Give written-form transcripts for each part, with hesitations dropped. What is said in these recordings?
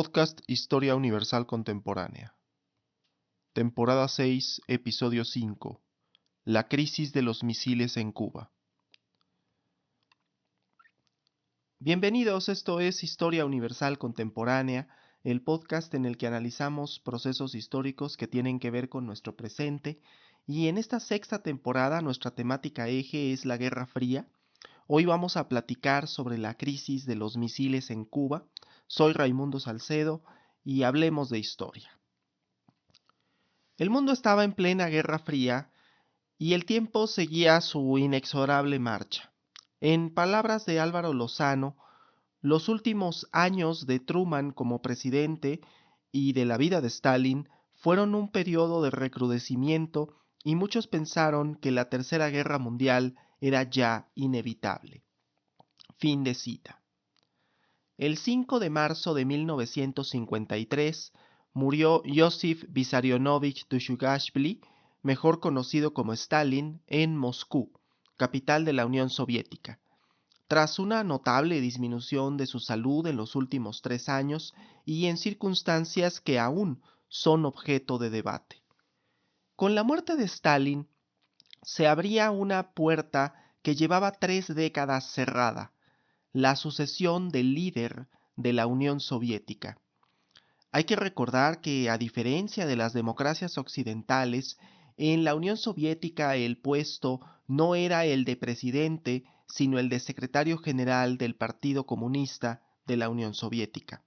Podcast Historia Universal Contemporánea. Temporada 6, Episodio 5. La crisis de los misiles en Cuba. Bienvenidos, esto es Historia Universal Contemporánea, el podcast en el que analizamos procesos históricos que tienen que ver con nuestro presente, y en esta sexta temporada nuestra temática eje es la Guerra Fría. Hoy vamos a platicar sobre la crisis de los misiles en Cuba. Soy Raimundo Salcedo y hablemos de historia. El mundo estaba en plena Guerra Fría y el tiempo seguía su inexorable marcha. En palabras de Álvaro Lozano, los últimos años de Truman como presidente y de la vida de Stalin fueron un periodo de recrudecimiento y muchos pensaron que la Tercera Guerra Mundial era ya inevitable. Fin de cita. El 5 de marzo de 1953 murió Yosif Vissarionovich Dushushvili, mejor conocido como Stalin, en Moscú, capital de la Unión Soviética, tras una notable disminución de su salud en los últimos 3 años y en circunstancias que aún son objeto de debate. Con la muerte de Stalin, se abría una puerta que llevaba 3 décadas cerrada: la sucesión del líder de la Unión Soviética. Hay que recordar que, a diferencia de las democracias occidentales, en la Unión Soviética el puesto no era el de presidente, sino el de secretario general del Partido Comunista de la Unión Soviética.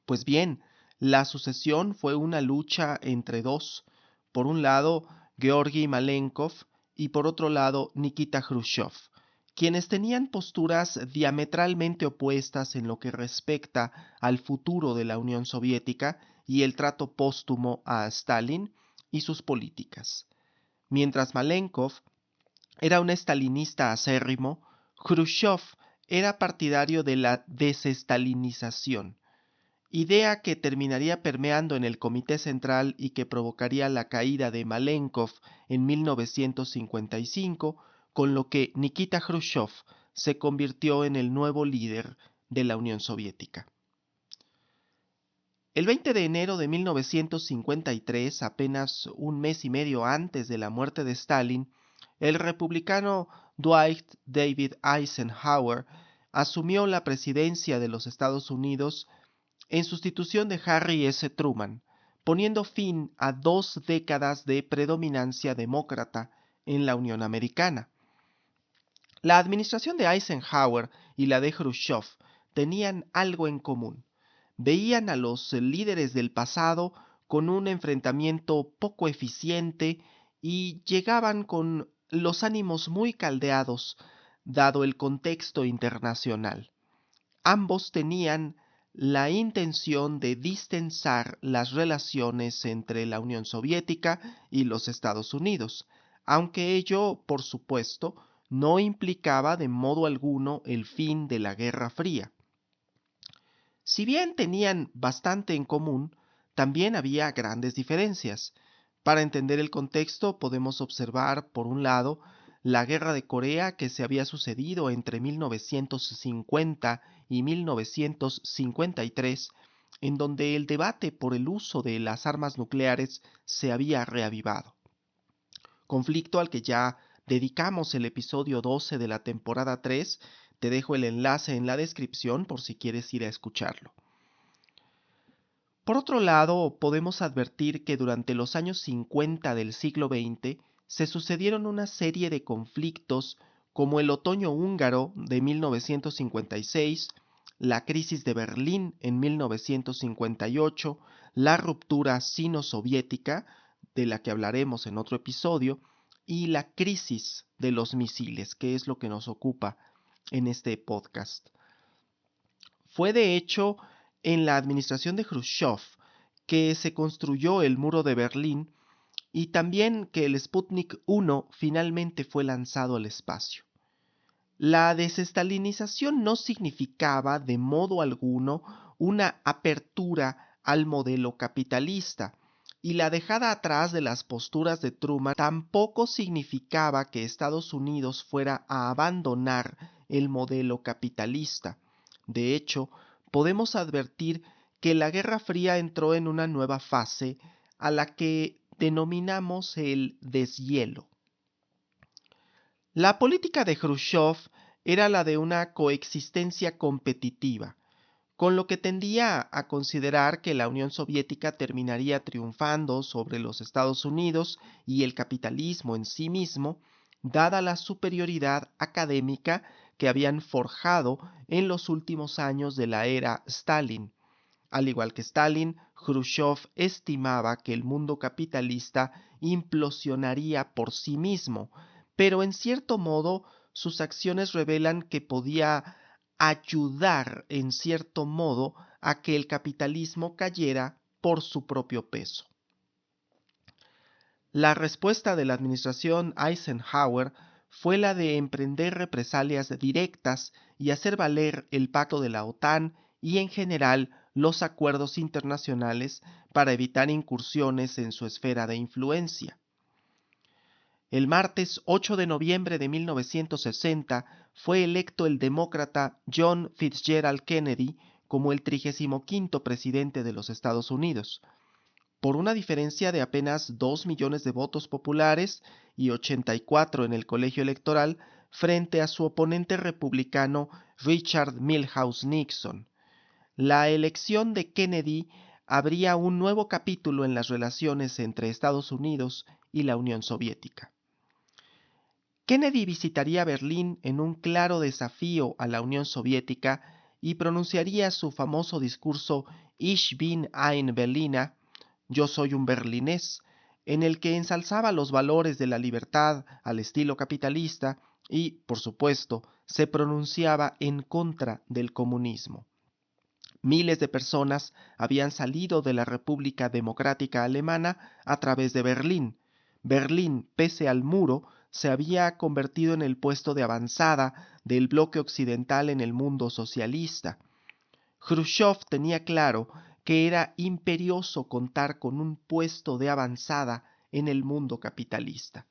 Pues bien, la sucesión fue una lucha entre dos: por un lado, Georgi Malenkov y por otro lado, Nikita Khrushchev, quienes tenían posturas diametralmente opuestas en lo que respecta al futuro de la Unión Soviética y el trato póstumo a Stalin y sus políticas. Mientras Malenkov era un estalinista acérrimo, Khrushchev era partidario de la desestalinización, idea que terminaría permeando en el Comité Central y que provocaría la caída de Malenkov en 1955, con lo que Nikita Khrushchev se convirtió en el nuevo líder de la Unión Soviética. El 20 de enero de 1953, apenas un mes y medio antes de la muerte de Stalin, el republicano Dwight David Eisenhower asumió la presidencia de los Estados Unidos en sustitución de Harry S. Truman, poniendo fin a 2 décadas de predominancia demócrata en la Unión Americana. La administración de Eisenhower y la de Khrushchev tenían algo en común: veían a los líderes del pasado con un enfrentamiento poco eficiente y llegaban con los ánimos muy caldeados, dado el contexto internacional. Ambos tenían la intención de distensar las relaciones entre la Unión Soviética y los Estados Unidos, aunque ello, por supuesto, no implicaba de modo alguno el fin de la Guerra Fría. Si bien tenían bastante en común, también había grandes diferencias. Para entender el contexto podemos observar, por un lado, la Guerra de Corea, que se había sucedido entre 1950 y 1953, en donde el debate por el uso de las armas nucleares se había reavivado. Conflicto al que ya dedicamos el episodio 12 de la temporada 3, te dejo el enlace en la descripción por si quieres ir a escucharlo. Por otro lado, podemos advertir que durante los años 50 del siglo XX se sucedieron una serie de conflictos como el Otoño Húngaro de 1956, la crisis de Berlín en 1958, la ruptura sino-soviética, de la que hablaremos en otro episodio, y la crisis de los misiles, que es lo que nos ocupa en este podcast. Fue de hecho en la administración de Khrushchev que se construyó el muro de Berlín y también que el Sputnik 1 finalmente fue lanzado al espacio. La desestalinización no significaba de modo alguno una apertura al modelo capitalista, y la dejada atrás de las posturas de Truman tampoco significaba que Estados Unidos fuera a abandonar el modelo capitalista. De hecho, podemos advertir que la Guerra Fría entró en una nueva fase a la que denominamos el deshielo. La política de Khrushchev era la de una coexistencia competitiva, con lo que tendía a considerar que la Unión Soviética terminaría triunfando sobre los Estados Unidos y el capitalismo en sí mismo, dada la superioridad académica que habían forjado en los últimos años de la era Stalin. Al igual que Stalin, Khrushchev estimaba que el mundo capitalista implosionaría por sí mismo, pero en cierto modo sus acciones revelan que podía ayudar en cierto modo a que el capitalismo cayera por su propio peso. La respuesta de la administración Eisenhower fue la de emprender represalias directas y hacer valer el pacto de la OTAN y en general los acuerdos internacionales para evitar incursiones en su esfera de influencia. El martes 8 de noviembre de 1960 fue electo el demócrata John Fitzgerald Kennedy como el 35º presidente de los Estados Unidos, por una diferencia de apenas 2 millones de votos populares y 84 en el colegio electoral frente a su oponente republicano Richard Milhouse Nixon. La elección de Kennedy abría un nuevo capítulo en las relaciones entre Estados Unidos y la Unión Soviética. Kennedy visitaría Berlín en un claro desafío a la Unión Soviética y pronunciaría su famoso discurso Ich bin ein Berliner, yo soy un berlinés, en el que ensalzaba los valores de la libertad al estilo capitalista y, por supuesto, se pronunciaba en contra del comunismo. Miles de personas habían salido de la República Democrática Alemana a través de Berlín. Berlín, pese al muro, se había convertido en el puesto de avanzada del bloque occidental en el mundo socialista. Khrushchev tenía claro que era imperioso contar con un puesto de avanzada en el mundo capitalista.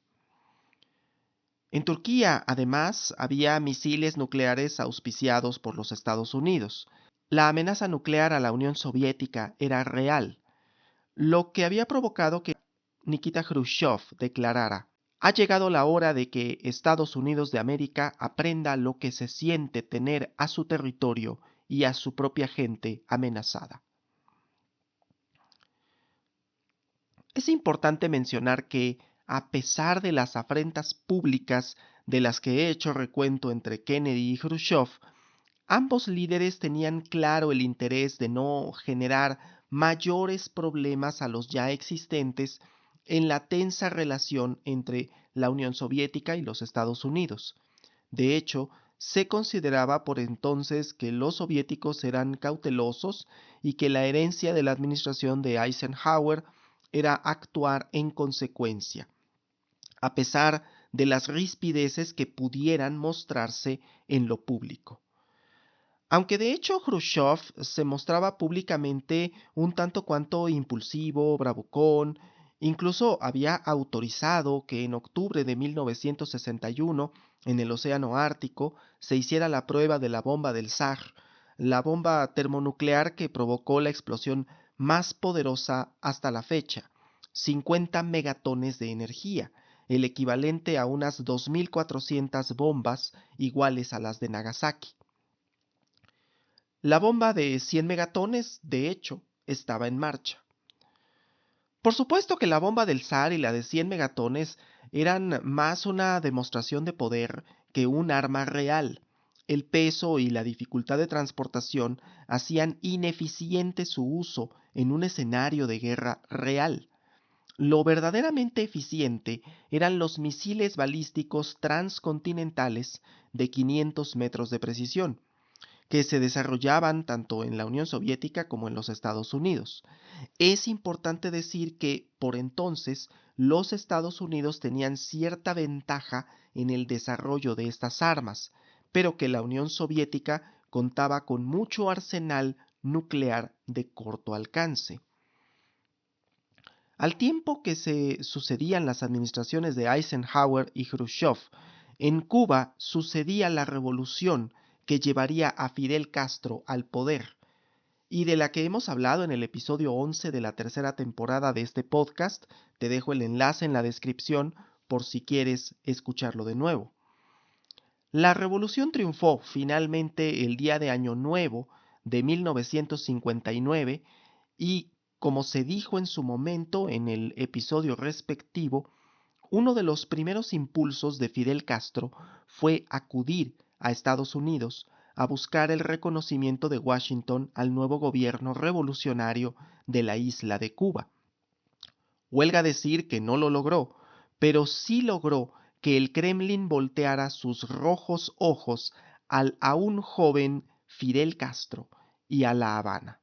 En Turquía, además, había misiles nucleares auspiciados por los Estados Unidos. La amenaza nuclear a la Unión Soviética era real, lo que había provocado que Nikita Khrushchev declarara: "Ha llegado la hora de que Estados Unidos de América aprenda lo que se siente tener a su territorio y a su propia gente amenazada". Es importante mencionar que, a pesar de las afrentas públicas de las que he hecho recuento entre Kennedy y Khrushchev, ambos líderes tenían claro el interés de no generar mayores problemas a los ya existentes en la tensa relación entre la Unión Soviética y los Estados Unidos. De hecho, se consideraba por entonces que los soviéticos eran cautelosos y que la herencia de la administración de Eisenhower era actuar en consecuencia, a pesar de las rispideces que pudieran mostrarse en lo público. Aunque de hecho Khrushchev se mostraba públicamente un tanto cuanto impulsivo, bravucón, incluso había autorizado que en octubre de 1961, en el Océano Ártico, se hiciera la prueba de la bomba del Zar, la bomba termonuclear que provocó la explosión más poderosa hasta la fecha, 50 megatones de energía, el equivalente a unas 2.400 bombas iguales a las de Nagasaki. La bomba de 100 megatones, de hecho, estaba en marcha. Por supuesto que la bomba del Zar y la de 100 megatones eran más una demostración de poder que un arma real. El peso y la dificultad de transportación hacían ineficiente su uso en un escenario de guerra real. Lo verdaderamente eficiente eran los misiles balísticos transcontinentales de 500 metros de precisión, que se desarrollaban tanto en la Unión Soviética como en los Estados Unidos. Es importante decir que, por entonces, los Estados Unidos tenían cierta ventaja en el desarrollo de estas armas, pero que la Unión Soviética contaba con mucho arsenal nuclear de corto alcance. Al tiempo que se sucedían las administraciones de Eisenhower y Khrushchev, en Cuba sucedía la revolución que llevaría a Fidel Castro al poder. y de la que hemos hablado en el episodio 11 de la tercera temporada de este podcast. Te dejo el enlace en la descripción por si quieres escucharlo de nuevo. La revolución triunfó finalmente el día de Año Nuevo de 1959 y, como se dijo en su momento en el episodio respectivo, uno de los primeros impulsos de Fidel Castro fue acudir a Estados Unidos a buscar el reconocimiento de Washington al nuevo gobierno revolucionario de la isla de Cuba. Huelga decir que no lo logró, pero sí logró que el Kremlin volteara sus rojos ojos al aún joven Fidel Castro y a La Habana.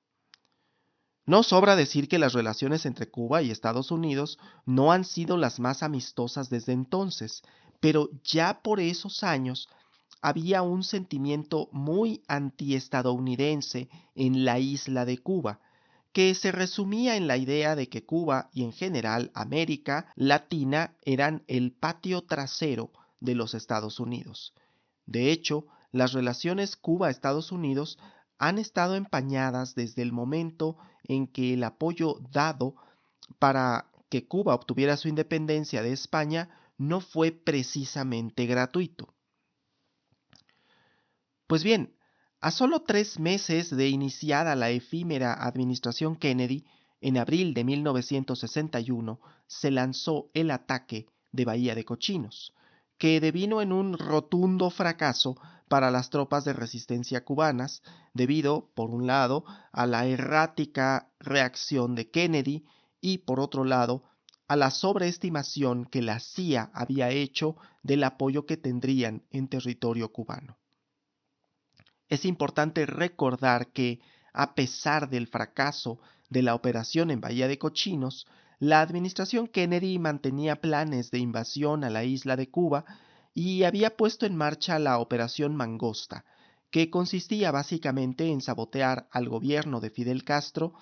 No sobra decir que las relaciones entre Cuba y Estados Unidos no han sido las más amistosas desde entonces, pero ya por esos años había un sentimiento muy antiestadounidense en la isla de Cuba, que se resumía en la idea de que Cuba y en general América Latina eran el patio trasero de los Estados Unidos. De hecho, las relaciones Cuba-Estados Unidos han estado empañadas desde el momento en que el apoyo dado para que Cuba obtuviera su independencia de España no fue precisamente gratuito. Pues bien, a solo 3 meses de iniciada la efímera administración Kennedy, en abril de 1961 se lanzó el ataque de Bahía de Cochinos, que devino en un rotundo fracaso para las tropas de resistencia cubanas, debido, por un lado, a la errática reacción de Kennedy y, por otro lado, a la sobreestimación que la CIA había hecho del apoyo que tendrían en territorio cubano. Es importante recordar que, a pesar del fracaso de la operación en Bahía de Cochinos, la administración Kennedy mantenía planes de invasión a la isla de Cuba y había puesto en marcha la Operación Mangosta, que consistía básicamente en sabotear al gobierno de Fidel Castro,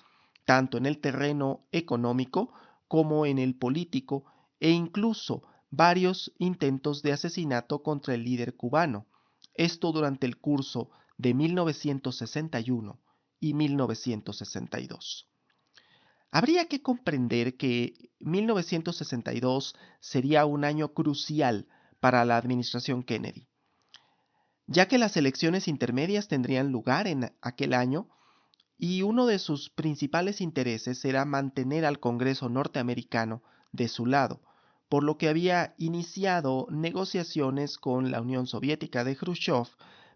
tanto en el terreno económico como en el político, e incluso varios intentos de asesinato contra el líder cubano. Esto durante el curso de 1961 y 1962. Habría que comprender que 1962 sería un año crucial para la administración Kennedy, ya que las elecciones intermedias tendrían lugar en aquel año y uno de sus principales intereses era mantener al Congreso norteamericano de su lado, por lo que había iniciado negociaciones con la Unión Soviética de Khrushchev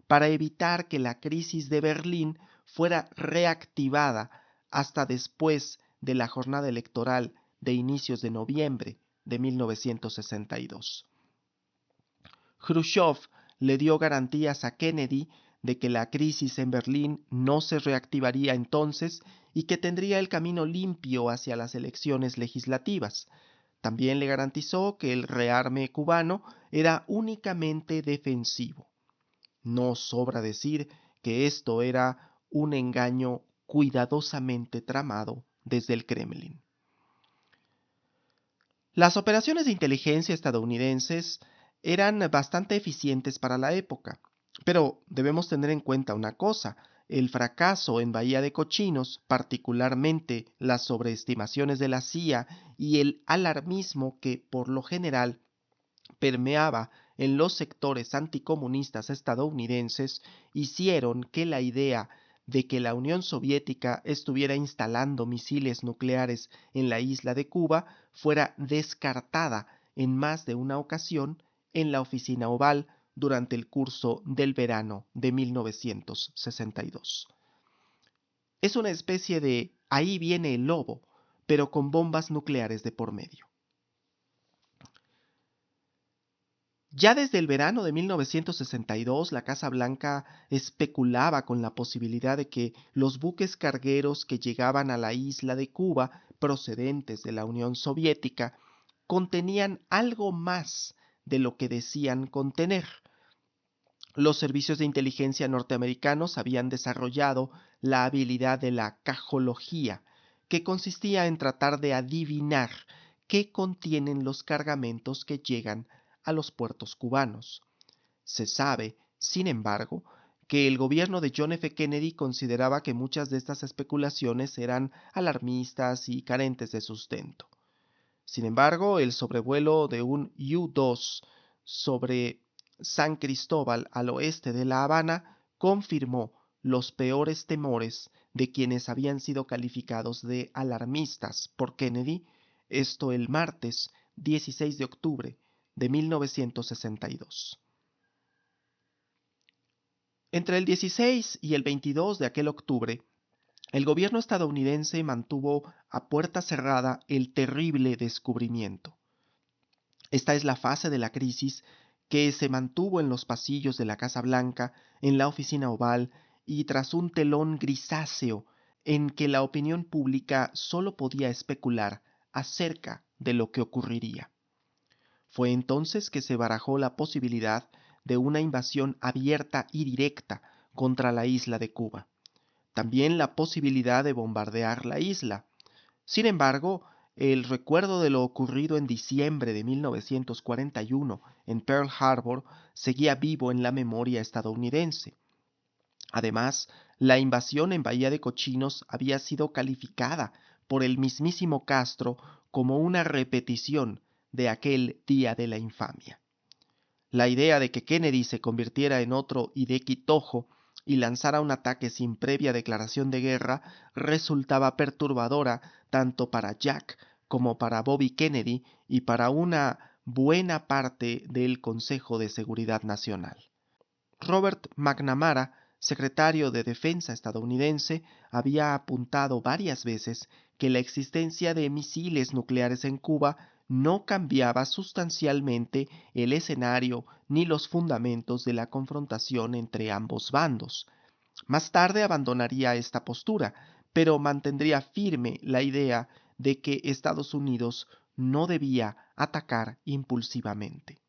para evitar que la crisis de Berlín fuera reactivada hasta después de la jornada electoral de inicios de noviembre de 1962. Khrushchev le dio garantías a Kennedy de que la crisis en Berlín no se reactivaría entonces y que tendría el camino limpio hacia las elecciones legislativas. También le garantizó que el rearme cubano era únicamente defensivo. No sobra decir que esto era un engaño cuidadosamente tramado desde el Kremlin. Las operaciones de inteligencia estadounidenses eran bastante eficientes para la época, pero debemos tener en cuenta una cosa: el fracaso en Bahía de Cochinos, particularmente las sobreestimaciones de la CIA y el alarmismo que por lo general permeaba en los sectores anticomunistas estadounidenses, hicieron que la idea de que la Unión Soviética estuviera instalando misiles nucleares en la isla de Cuba fuera descartada en más de una ocasión en la Oficina Oval durante el curso del verano de 1962. Es una especie de ahí viene el lobo, pero con bombas nucleares de por medio. Ya desde el verano de 1962, la Casa Blanca especulaba con la posibilidad de que los buques cargueros que llegaban a la isla de Cuba, procedentes de la Unión Soviética, contenían algo más de lo que decían contener. Los servicios de inteligencia norteamericanos habían desarrollado la habilidad de la cajología, que consistía en tratar de adivinar qué contienen los cargamentos que llegan a los puertos cubanos. Se sabe, sin embargo, que el gobierno de John F. Kennedy consideraba que muchas de estas especulaciones eran alarmistas y carentes de sustento. Sin embargo, el sobrevuelo de un U-2 sobre San Cristóbal al oeste de La Habana confirmó los peores temores de quienes habían sido calificados de alarmistas por Kennedy, esto el martes 16 de octubre de 1962. Entre el 16 y el 22 de aquel octubre, el gobierno estadounidense mantuvo a puerta cerrada el terrible descubrimiento. Esta es la fase de la crisis que se mantuvo en los pasillos de la Casa Blanca, en la oficina oval y tras un telón grisáceo en que la opinión pública solo podía especular acerca de lo que ocurriría. Fue entonces que se barajó la posibilidad de una invasión abierta y directa contra la isla de Cuba. También la posibilidad de bombardear la isla. Sin embargo, el recuerdo de lo ocurrido en diciembre de 1941 en Pearl Harbor seguía vivo en la memoria estadounidense. Además, la invasión en Bahía de Cochinos había sido calificada por el mismísimo Castro como una repetición de aquel día de la infamia. La idea de que Kennedy se convirtiera en otro Hideki Tojo y lanzara un ataque sin previa declaración de guerra resultaba perturbadora tanto para Jack como para Bobby Kennedy y para una buena parte del Consejo de Seguridad Nacional. Robert McNamara, secretario de Defensa estadounidense, había apuntado varias veces que la existencia de misiles nucleares en Cuba no cambiaba sustancialmente el escenario ni los fundamentos de la confrontación entre ambos bandos. Más tarde abandonaría esta postura, pero mantendría firme la idea de que Estados Unidos no debía atacar impulsivamente.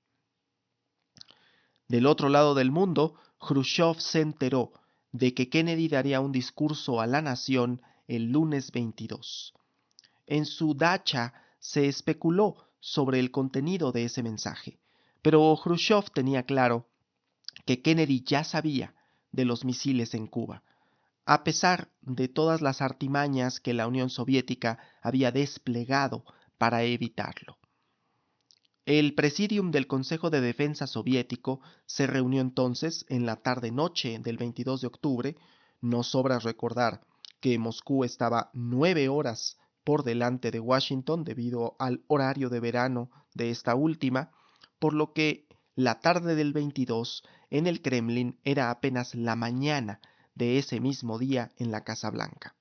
Del otro lado del mundo, Khrushchev se enteró de que Kennedy daría un discurso a la nación el lunes 22. En su dacha se especuló sobre el contenido de ese mensaje, pero Khrushchev tenía claro que Kennedy ya sabía de los misiles en Cuba, a pesar de todas las artimañas que la Unión Soviética había desplegado para evitarlo. El Presidium del Consejo de Defensa soviético se reunió entonces en la tarde-noche del 22 de octubre. No sobra recordar que Moscú estaba 9 horas por delante de Washington debido al horario de verano de esta última, por lo que la tarde del 22 en el Kremlin era apenas la mañana de ese mismo día en la Casa Blanca.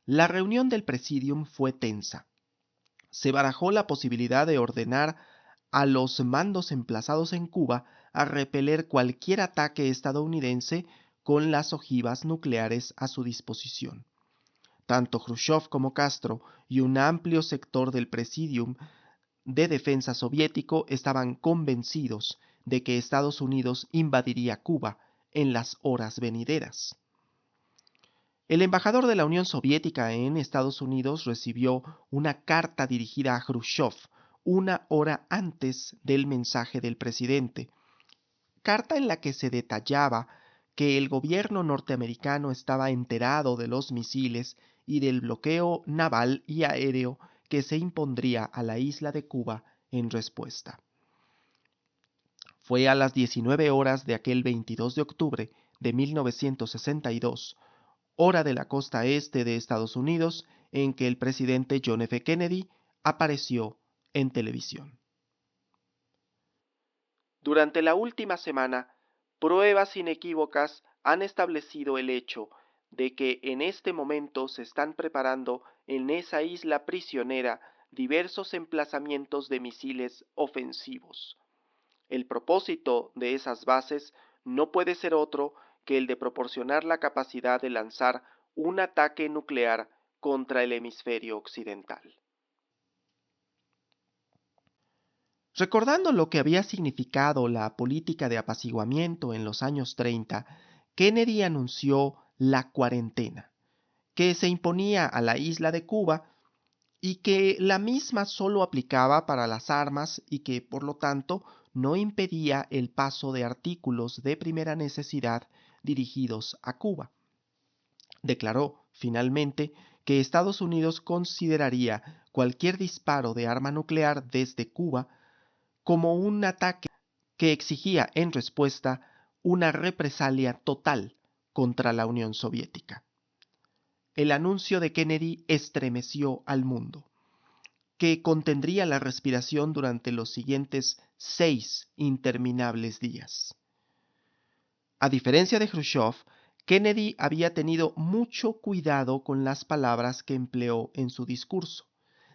La reunión del Presidium fue tensa. Se barajó la posibilidad de ordenar a los mandos emplazados en Cuba a repeler cualquier ataque estadounidense con las ojivas nucleares a su disposición. Tanto Khrushchev como Castro y un amplio sector del Presidium de Defensa soviético estaban convencidos de que Estados Unidos invadiría Cuba en las horas venideras. El embajador de la Unión Soviética en Estados Unidos recibió una carta dirigida a Khrushchev 1 hora antes del mensaje del presidente, carta en la que se detallaba que el gobierno norteamericano estaba enterado de los misiles y del bloqueo naval y aéreo que se impondría a la isla de Cuba en respuesta. Fue a las 19 horas de aquel 22 de octubre de 1962, hora de la costa este de Estados Unidos, en que el presidente John F. Kennedy apareció en televisión. Durante la última semana, pruebas inequívocas han establecido el hecho de que en este momento se están preparando en esa isla prisionera diversos emplazamientos de misiles ofensivos. El propósito de esas bases no puede ser otro que el de proporcionar la capacidad de lanzar un ataque nuclear contra el hemisferio occidental. Recordando lo que había significado la política de apaciguamiento en los años 30, Kennedy anunció la cuarentena, que se imponía a la isla de Cuba y que la misma solo aplicaba para las armas y que, por lo tanto, no impedía el paso de artículos de primera necesidad dirigidos a Cuba. Declaró, finalmente, que Estados Unidos consideraría cualquier disparo de arma nuclear desde Cuba como un ataque que exigía en respuesta una represalia total contra la Unión Soviética. El anuncio de Kennedy estremeció al mundo, que contendría la respiración durante los siguientes 6 interminables días. A diferencia de Khrushchev, Kennedy había tenido mucho cuidado con las palabras que empleó en su discurso.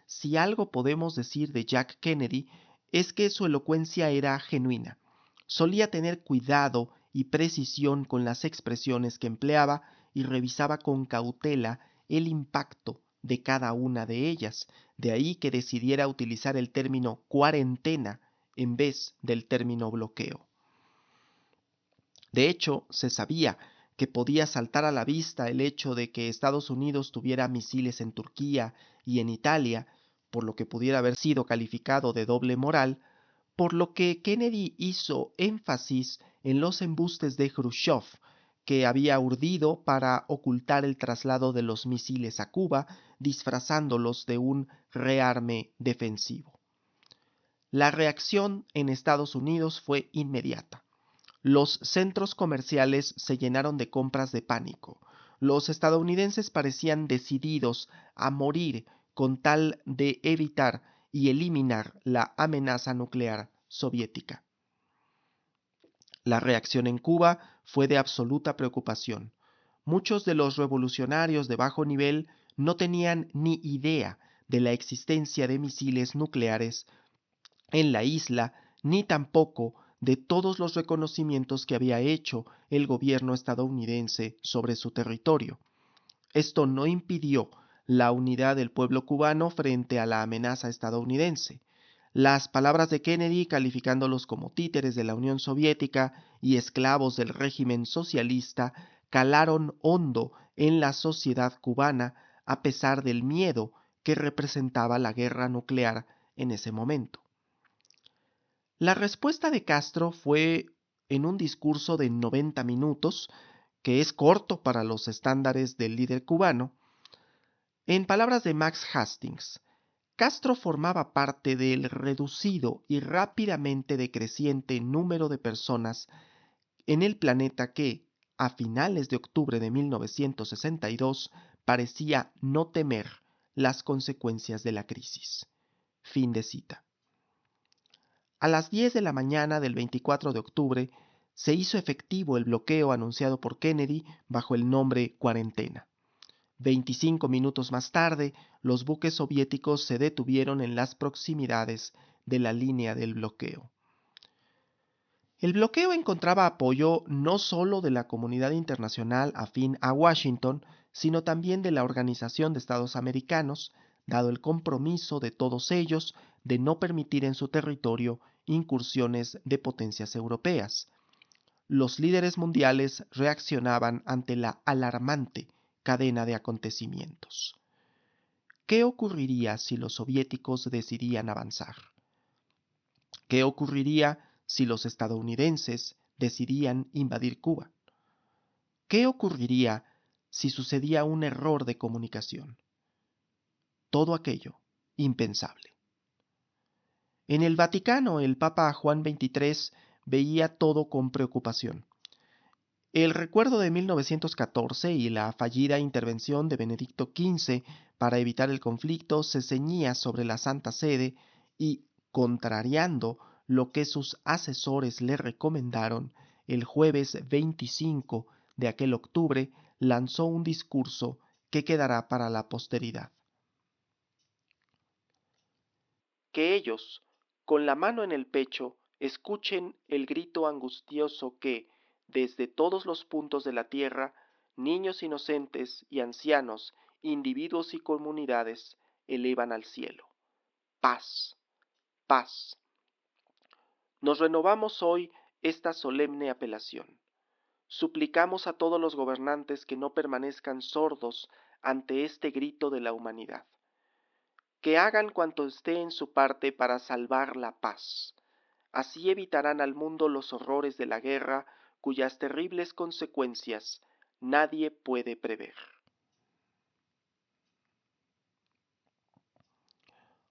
Si algo podemos decir de Jack Kennedy es que su elocuencia era genuina. Solía tener cuidado y precisión con las expresiones que empleaba y revisaba con cautela el impacto de cada una de ellas. De ahí que decidiera utilizar el término cuarentena en vez del término bloqueo. De hecho, se sabía que podía saltar a la vista el hecho de que Estados Unidos tuviera misiles en Turquía y en Italia, por lo que pudiera haber sido calificado de doble moral, por lo que Kennedy hizo énfasis en los embustes de Khrushchev, que había urdido para ocultar el traslado de los misiles a Cuba, disfrazándolos de un rearme defensivo. La reacción en Estados Unidos fue inmediata. Los centros comerciales se llenaron de compras de pánico. Los estadounidenses parecían decididos a morir con tal de evitar y eliminar la amenaza nuclear soviética. La reacción en Cuba fue de absoluta preocupación. Muchos de los revolucionarios de bajo nivel no tenían ni idea de la existencia de misiles nucleares en la isla, ni tampoco de todos los reconocimientos que había hecho el gobierno estadounidense sobre su territorio. Esto no impidió la unidad del pueblo cubano frente a la amenaza estadounidense. Las palabras de Kennedy calificándolos como títeres de la Unión Soviética y esclavos del régimen socialista calaron hondo en la sociedad cubana a pesar del miedo que representaba la guerra nuclear en ese momento. La respuesta de Castro fue en un discurso de 90 minutos, que es corto para los estándares del líder cubano. En palabras de Max Hastings, Castro formaba parte del reducido y rápidamente decreciente número de personas en el planeta que, a finales de octubre de 1962, parecía no temer las consecuencias de la crisis. Fin de cita. A las 10 de la mañana del 24 de octubre se hizo efectivo el bloqueo anunciado por Kennedy bajo el nombre Cuarentena. 25 minutos más tarde, los buques soviéticos se detuvieron en las proximidades de la línea del bloqueo. El bloqueo encontraba apoyo no solo de la comunidad internacional afín a Washington, sino también de la Organización de Estados Americanos, dado el compromiso de todos ellos de no permitir en su territorio incursiones de potencias europeas. Los líderes mundiales reaccionaban ante la alarmante cadena de acontecimientos. ¿Qué ocurriría si los soviéticos decidían avanzar? ¿Qué ocurriría si los estadounidenses decidían invadir Cuba? ¿Qué ocurriría si sucedía un error de comunicación? Todo aquello impensable. En el Vaticano, el Papa Juan XXIII veía todo con preocupación. El recuerdo de 1914 y la fallida intervención de Benedicto XV para evitar el conflicto se ceñía sobre la Santa Sede y, contrariando lo que sus asesores le recomendaron, el jueves 25 de aquel octubre lanzó un discurso que quedará para la posteridad. Que ellos, con la mano en el pecho, escuchen el grito angustioso que, desde todos los puntos de la tierra, niños inocentes y ancianos, individuos y comunidades, elevan al cielo. Paz, paz. Nos renovamos hoy esta solemne apelación. Suplicamos a todos los gobernantes que no permanezcan sordos ante este grito de la humanidad, que hagan cuanto esté en su parte para salvar la paz, Así evitarán al mundo los horrores de la guerra, cuyas terribles consecuencias nadie puede prever.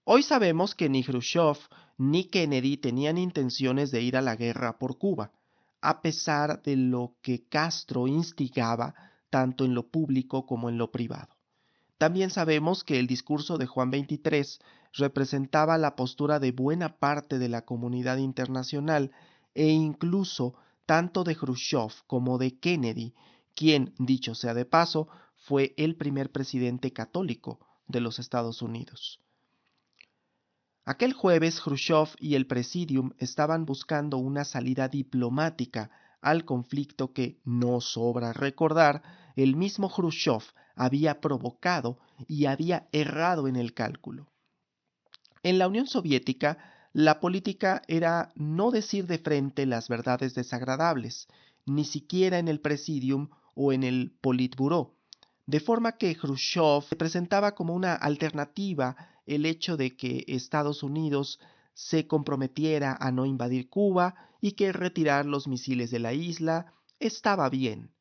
Hoy sabemos que ni Khrushchev ni Kennedy tenían intenciones de ir a la guerra por Cuba, a pesar de lo que Castro instigaba tanto en lo público como en lo privado. También sabemos que el discurso de Juan XXIII representaba la postura de buena parte de la comunidad internacional e incluso tanto de Khrushchev como de Kennedy, quien, dicho sea de paso, fue el primer presidente católico de los Estados Unidos. Aquel jueves Khrushchev y el Presidium estaban buscando una salida diplomática al conflicto que, no sobra recordar, el mismo Khrushchev había provocado y había errado en el cálculo. En la Unión Soviética, la política era no decir de frente las verdades desagradables, ni siquiera en el Presidium o en el Politburó, de forma que Khrushchev presentaba como una alternativa el hecho de que Estados Unidos se comprometiera a no invadir Cuba y que retirar los misiles de la isla estaba bien,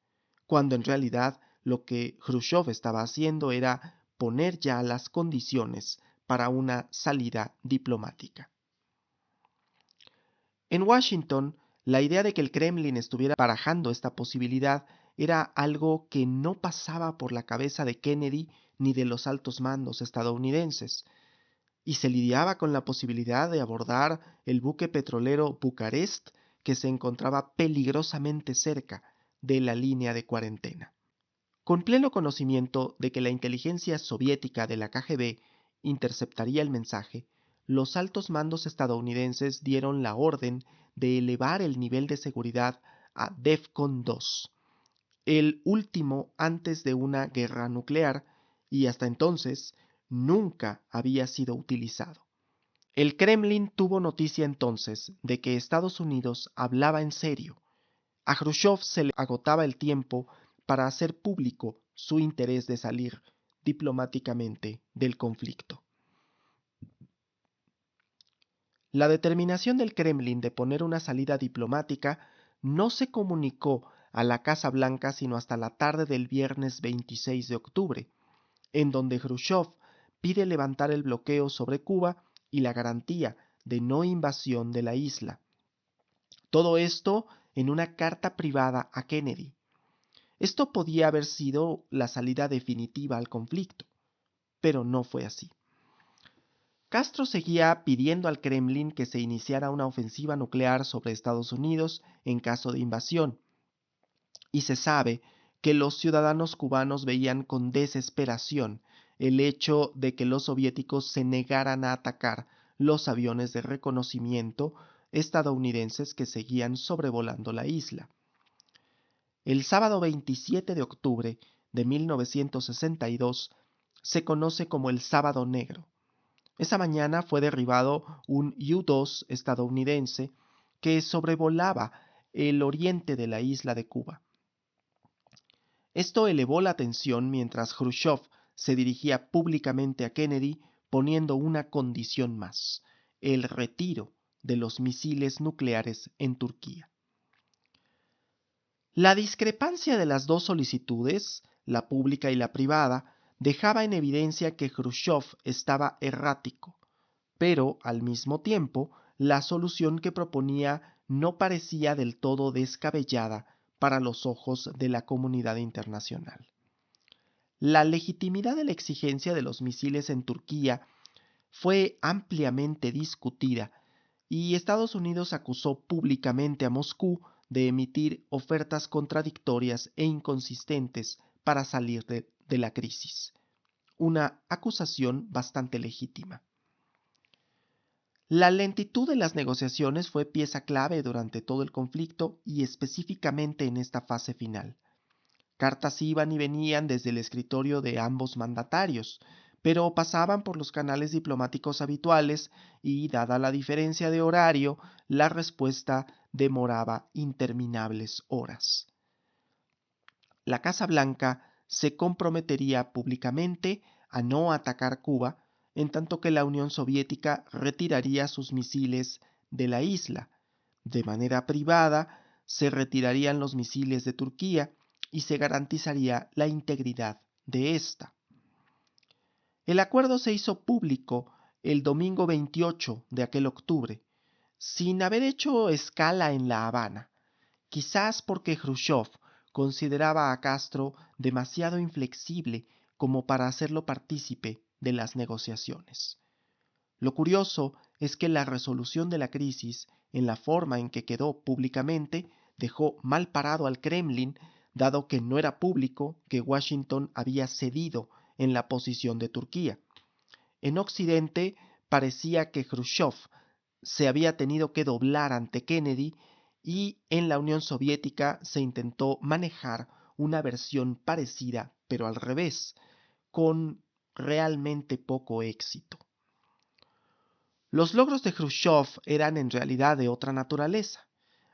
cuando en realidad lo que Khrushchev estaba haciendo era poner ya las condiciones para una salida diplomática. En Washington, la idea de que el Kremlin estuviera barajando esta posibilidad era algo que no pasaba por la cabeza de Kennedy ni de los altos mandos estadounidenses, y se lidiaba con la posibilidad de abordar el buque petrolero Bucarest, que se encontraba peligrosamente cerca de la línea de cuarentena. Con pleno conocimiento de que la inteligencia soviética de la KGB interceptaría el mensaje, los altos mandos estadounidenses dieron la orden de elevar el nivel de seguridad a DEFCON 2, el último antes de una guerra nuclear, y hasta entonces nunca había sido utilizado. El Kremlin tuvo noticia entonces de que Estados Unidos hablaba en serio. A Khrushchev se le agotaba el tiempo para hacer público su interés de salir diplomáticamente del conflicto. La determinación del Kremlin de poner una salida diplomática no se comunicó a la Casa Blanca sino hasta la tarde del viernes 26 de octubre, en donde Khrushchev pide levantar el bloqueo sobre Cuba y la garantía de no invasión de la isla. Todo esto en una carta privada a Kennedy. Esto podía haber sido la salida definitiva al conflicto, pero no fue así. Castro seguía pidiendo al Kremlin que se iniciara una ofensiva nuclear sobre Estados Unidos en caso de invasión, y se sabe que los ciudadanos cubanos veían con desesperación el hecho de que los soviéticos se negaran a atacar los aviones de reconocimiento estadounidenses que seguían sobrevolando la isla. El sábado 27 de octubre de 1962 se conoce como el Sábado Negro. Esa mañana fue derribado un U-2 estadounidense que sobrevolaba el oriente de la isla de Cuba. Esto elevó la tensión mientras Khrushchev se dirigía públicamente a Kennedy poniendo una condición más: el retiro de los misiles nucleares en Turquía. La discrepancia de las dos solicitudes, la pública y la privada, dejaba en evidencia que Khrushchev estaba errático, pero al mismo tiempo la solución que proponía no parecía del todo descabellada para los ojos de la comunidad internacional. La legitimidad de la exigencia de los misiles en Turquía fue ampliamente discutida y Estados Unidos acusó públicamente a Moscú de emitir ofertas contradictorias e inconsistentes para salir de la crisis. Una acusación bastante legítima. La lentitud de las negociaciones fue pieza clave durante todo el conflicto y específicamente en esta fase final. Cartas iban y venían desde el escritorio de ambos mandatarios, pero pasaban por los canales diplomáticos habituales y, dada la diferencia de horario, la respuesta demoraba interminables horas. La Casa Blanca se comprometería públicamente a no atacar Cuba, en tanto que la Unión Soviética retiraría sus misiles de la isla, De manera privada, se retirarían los misiles de Turquía y se garantizaría la integridad de ésta. El acuerdo se hizo público el domingo 28 de aquel octubre, sin haber hecho escala en La Habana, quizás porque Khrushchev consideraba a Castro demasiado inflexible como para hacerlo partícipe de las negociaciones. Lo curioso es que la resolución de la crisis, en la forma en que quedó públicamente, dejó mal parado al Kremlin, dado que no era público que Washington había cedido en la posición de Turquía. En Occidente parecía que Khrushchev se había tenido que doblar ante Kennedy y en la Unión Soviética se intentó manejar una versión parecida, pero al revés, con realmente poco éxito. Los logros de Khrushchev eran en realidad de otra naturaleza.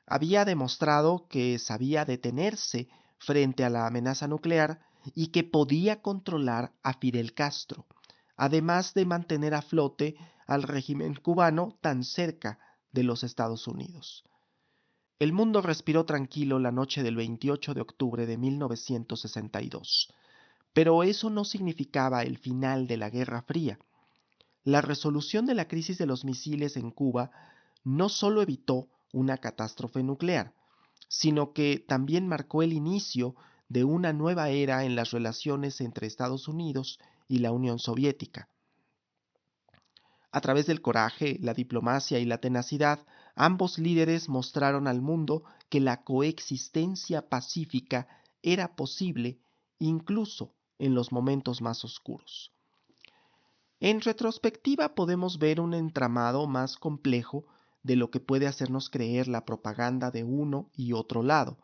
Había demostrado que sabía detenerse frente a la amenaza nuclear y que podía controlar a Fidel Castro, además de mantener a flote al régimen cubano tan cerca de los Estados Unidos. El mundo respiró tranquilo la noche del 28 de octubre de 1962, pero eso no significaba el final de la Guerra Fría. La resolución de la crisis de los misiles en Cuba no solo evitó una catástrofe nuclear, sino que también marcó el inicio de una nueva era en las relaciones entre Estados Unidos y la Unión Soviética. A través del coraje, la diplomacia y la tenacidad, ambos líderes mostraron al mundo que la coexistencia pacífica era posible incluso en los momentos más oscuros. En retrospectiva podemos ver un entramado más complejo de lo que puede hacernos creer la propaganda de uno y otro lado.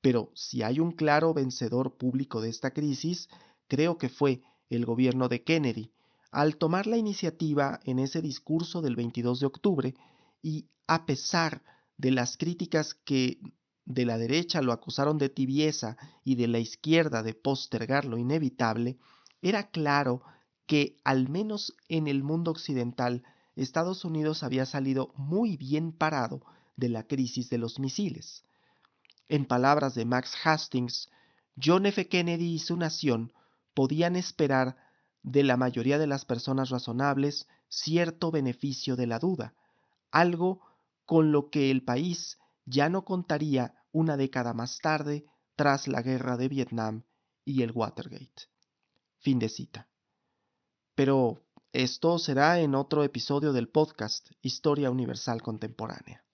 Pero si hay un claro vencedor público de esta crisis, creo que fue el gobierno de Kennedy, al tomar la iniciativa en ese discurso del 22 de octubre y a pesar de las críticas que de la derecha lo acusaron de tibieza y de la izquierda de postergar lo inevitable, era claro que al menos en el mundo occidental Estados Unidos había salido muy bien parado de la crisis de los misiles. En palabras de Max Hastings, John F. Kennedy y su nación podían esperar de la mayoría de las personas razonables cierto beneficio de la duda, algo con lo que el país ya no contaría una década más tarde tras la guerra de Vietnam y el Watergate. Fin de cita. Pero esto será en otro episodio del podcast Historia Universal Contemporánea.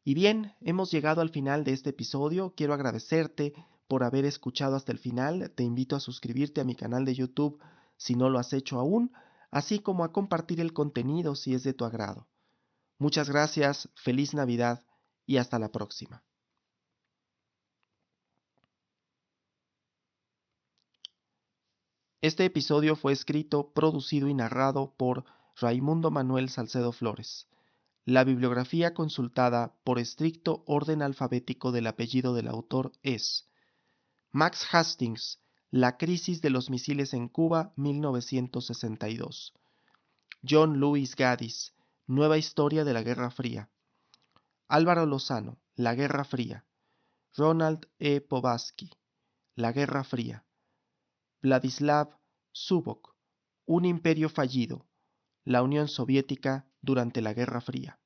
Y bien, hemos llegado al final de este episodio. Quiero agradecerte por haber escuchado hasta el final. Te invito a suscribirte a mi canal de YouTube si no lo has hecho aún, así como a compartir el contenido si es de tu agrado. Muchas gracias, feliz Navidad y hasta la próxima. Este episodio fue escrito, producido y narrado por Raimundo Manuel Salcedo Flores. La bibliografía consultada por estricto orden alfabético del apellido del autor es Max Hastings, La crisis de los misiles en Cuba, 1962. John Lewis Gaddis, Nueva historia de la Guerra Fría. Álvaro Lozano, La Guerra Fría. Ronald E. Povarsky, La Guerra Fría. Vladislav Zubok, Un imperio fallido, la Unión Soviética durante la Guerra Fría.